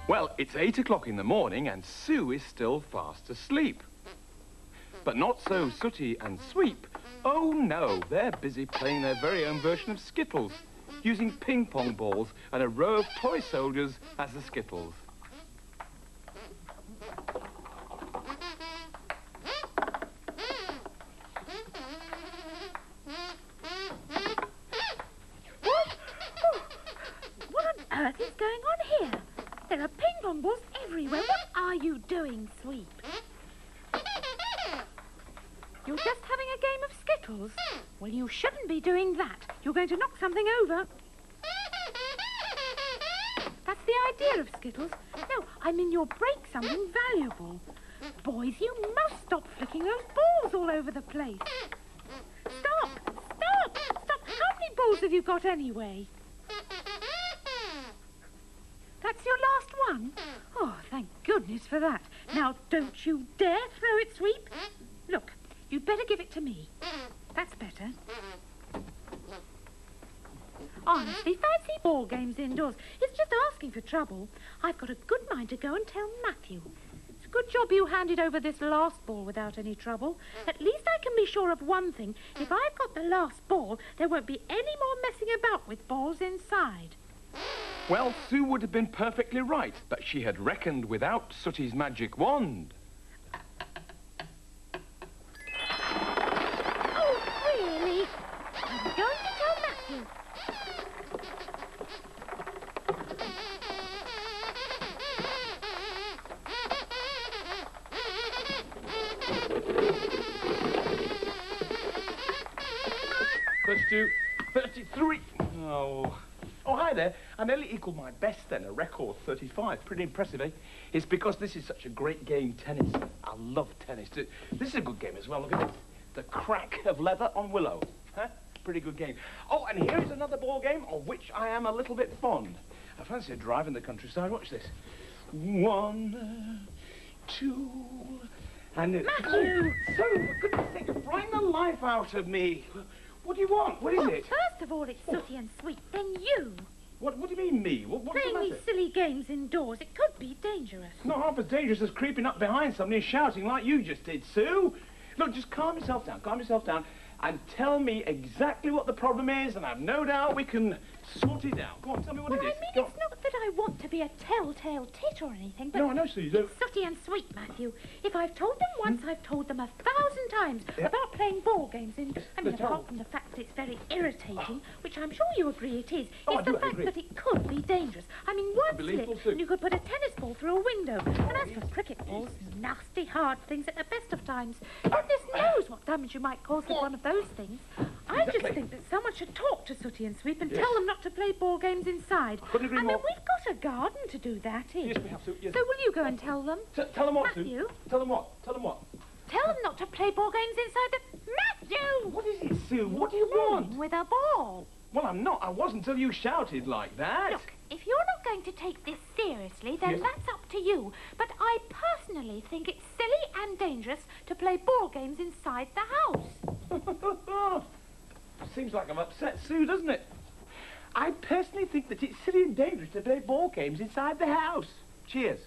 Well, it's 8 o'clock in the morning and Sue is still fast asleep. But not so Sooty and Sweep. Oh no, they're busy playing their very own version of Skittles, using ping-pong balls and a row of toy soldiers as the Skittles. What on earth is going on here? There are ping-pong balls everywhere. What are you doing, Sweep? You're just having a game of Skittles? Well, you shouldn't be doing that. You're going to knock something over. That's the idea of Skittles. No, I mean you'll break something valuable. Boys, you must stop flicking those balls all over the place. Stop! Stop! Stop! How many balls have you got anyway? That's your last one? Oh, thank goodness for that. Now, don't you dare throw it, Sweep. Look, you'd better give it to me. That's better. Honestly, fancy ball games indoors. It's just asking for trouble. I've got a good mind to go and tell Matthew. It's a good job you handed over this last ball without any trouble. At least I can be sure of one thing. If I've got the last ball, there won't be any more messing about with balls inside. Well, Sue would have been perfectly right, but she had reckoned without Sooty's magic wand. Oh, really? I'm going to tell Matthew. +2, 33. Oh, hi there. I nearly equalled my best then, a record 35. Pretty impressive, eh? It's because this is such a great game, tennis. I love tennis. This is a good game as well. Look at this. The crack of leather on willow. Huh? Pretty good game. Oh, and here is another ball game of which I am a little bit fond. I fancy a drive in the countryside. Watch this. 1, 2, and... Matthew! Oh, so, for goodness sake, you're frying the life out of me. What do you want? What is it? First of all, it's Sooty and Sweep, then you. What do you mean, me? What's the Playing matter? these silly games indoors, it could be dangerous. Not half as dangerous as creeping up behind somebody and shouting like you just did, Sue. Look, just calm yourself down, and tell me exactly what the problem is, and I've no doubt we can sort it out. Go on, tell me what it is. I mean, it's not that I want to be a tell-tale tit or anything, but... No, I know, Sue, you don't. It's Sooty and Sweep, Matthew. If I've told them once, I've told them 1,000 times about playing ball games in... I mean, apart from the fact that it's very irritating, which I'm sure you agree it is, it's the fact that it could be dangerous. I mean, one slip, and you could put a tennis ball through a window. And as for cricket balls, nasty, hard things at the best of times, goodness knows what damage you might cause with one of those things. I just think that someone should talk to Sooty and Sweep and tell them not to play ball games inside. Couldn't agree more. I mean, we've got a garden to do that in. Yes, we have to. Yes. So will you go and tell them? Tell them what, Matthew? Sue? Tell them what? Tell them what? Tell them not to play ball games inside the... Matthew! What is it, Sue? What do you want? With a ball. Well, I'm not. I wasn't until you shouted like that. Look, if you're not going to take this seriously, then that's up to you. But I personally think it's silly and dangerous to play ball games inside the house. Seems like I've upset Sue, doesn't it? I personally think that it's silly and dangerous to play ball games inside the house. Cheers.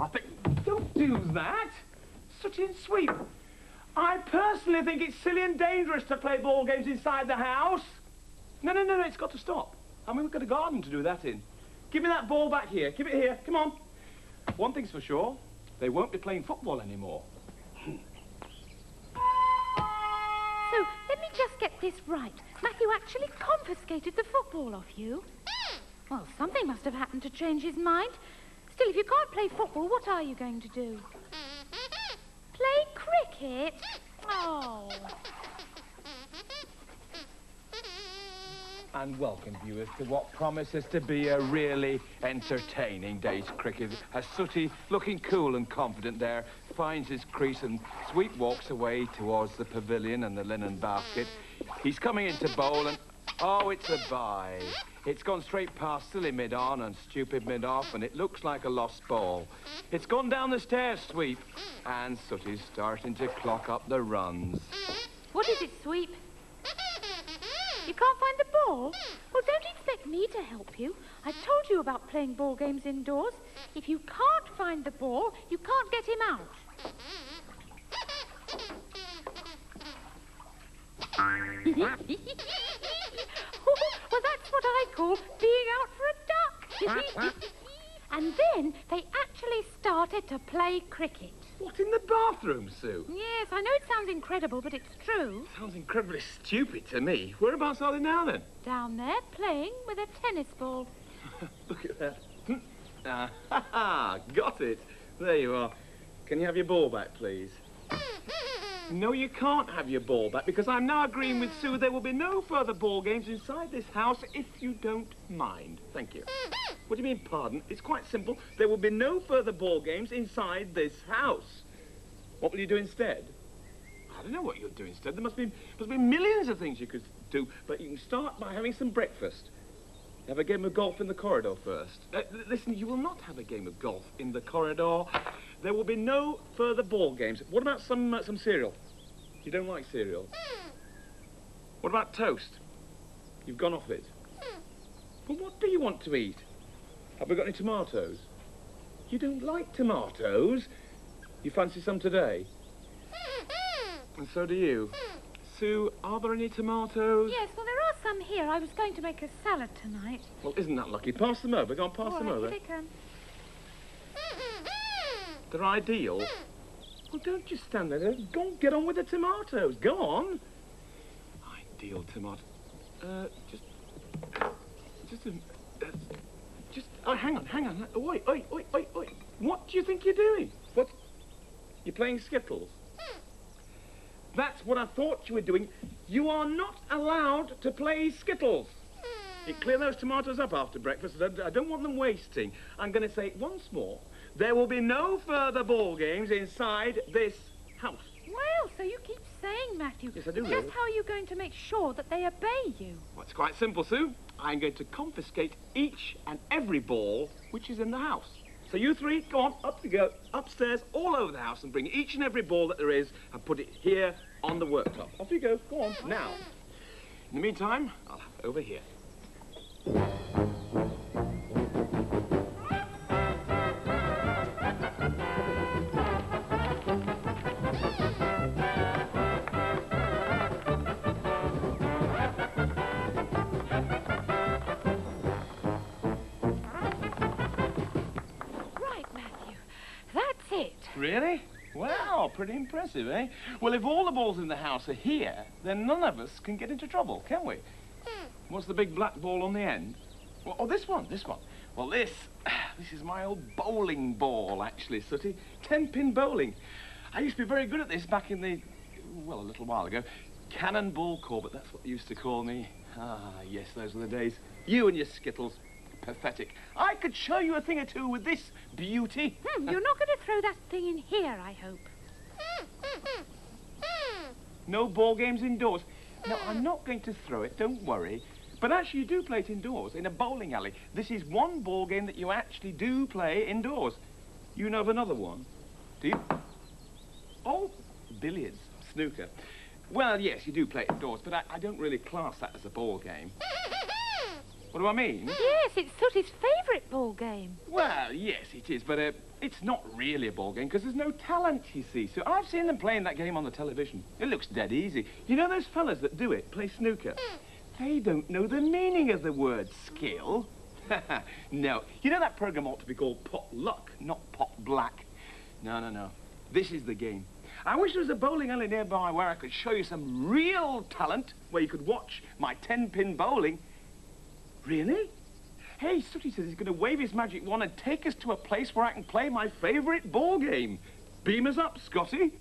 I think... Don't do that. Sooty and Sweep. I personally think it's silly and dangerous to play ball games inside the house. No, it's got to stop. I mean, we've got a garden to do that in. Give me that ball back here. Give it here. Come on. One thing's for sure. They won't be playing football anymore. So, let me just get this right. Matthew actually confiscated the football off you? Well, something must have happened to change his mind. Still, if you can't play football, what are you going to do? Play cricket? Oh. and welcome viewers to what promises to be a really entertaining day's cricket as Sooty, looking cool and confident there, finds his crease and Sweep walks away towards the pavilion and the linen basket. He's coming into bowl and... oh, it's a bye. It's gone straight past silly mid-on and stupid mid-off, and it looks like a lost ball. It's gone down the stairs, Sweep, and Sooty's starting to clock up the runs. What is it, Sweep? You can't find the ball? Well, don't expect me to help you. I told you about playing ball games indoors. If you can't find the ball, you can't get him out. Well, that's what I call being out for a duck. And then they actually started to play cricket. What, in the bathroom, Sue? Yes, I know it sounds incredible, but it's true. Sounds incredibly stupid to me. Whereabouts are they now, then? Down there, playing with a tennis ball. Look at that. Got it. There you are. Can you have your ball back, please? No, you can't have your ball back, because I'm now agreeing with Sue there will be no further ball games inside this house if you don't mind. Thank you. What do you mean, pardon? It's quite simple. There will be no further ball games inside this house. What will you do instead? I don't know what you'll do instead. There must be millions of things you could do, but you can start by having some breakfast. Have a game of golf in the corridor first. Listen, you will not have a game of golf in the corridor. There will be no further ball games. What about some cereal? You don't like cereal? What about toast? You've gone off it. Well, what do you want to eat? Have we got any tomatoes? You don't like tomatoes? You fancy some today? And so do you. Sue, are there any tomatoes? Yes, well, there are some here. I was going to make a salad tonight. Well, isn't that lucky? Pass them over. Go on, pass them over. Here they come. They're ideal. Well, don't just stand there. Go on, get on with the tomatoes. Go on. Ideal tomato. Hang on. Oi. What do you think you're doing? What? You're playing Skittles? That's what I thought you were doing. You are not allowed to play Skittles. You clear those tomatoes up after breakfast. I don't want them wasting. I'm going to say it once more. There will be no further ball games inside this house. Well, so you keep saying, Matthew. Yes, I do. Just how are you going to make sure that they obey you? Well, it's quite simple, Sue. I'm going to confiscate each and every ball which is in the house. So you three, go on, up you go, upstairs, all over the house, and bring each and every ball that there is and put it here on the worktop. Off you go. Go on. Now. In the meantime, I'll have it over here. Really? Wow, pretty impressive, eh? Well, if all the balls in the house are here, then none of us can get into trouble, can we? What's the big black ball on the end? Well, oh, this one. Well, this is my old bowling ball, actually, Sooty. 10-pin bowling. I used to be very good at this back in the, well, a little while ago. Cannonball Corbett, that's what they used to call me. Ah, yes, those were the days. You and your Skittles. Pathetic. I could show you a thing or two with this beauty. You're not going to throw that thing in here, I hope. No ball games indoors. No, I'm not going to throw it, don't worry. But actually, you do play it indoors, in a bowling alley. This is one ball game that you actually do play indoors. You know of another one? Do you? Oh, billiards, snooker. Well, yes, you do play it indoors, but I don't really class that as a ball game. What do I mean? Yes, it's Sooty's favourite ball game. Well, yes, it is, but it's not really a ball game because there's no talent, you see. So I've seen them playing that game on the television. It looks dead easy. You know those fellas that do it, play snooker? They don't know the meaning of the word skill. No. You know that programme ought to be called Pot Luck, not Pot Black. No. This is the game. I wish there was a bowling alley nearby where I could show you some real talent, where you could watch my 10-pin bowling. Really? Hey, Sooty says he's going to wave his magic wand and take us to a place where I can play my favourite ball game. Beam us up, Scotty.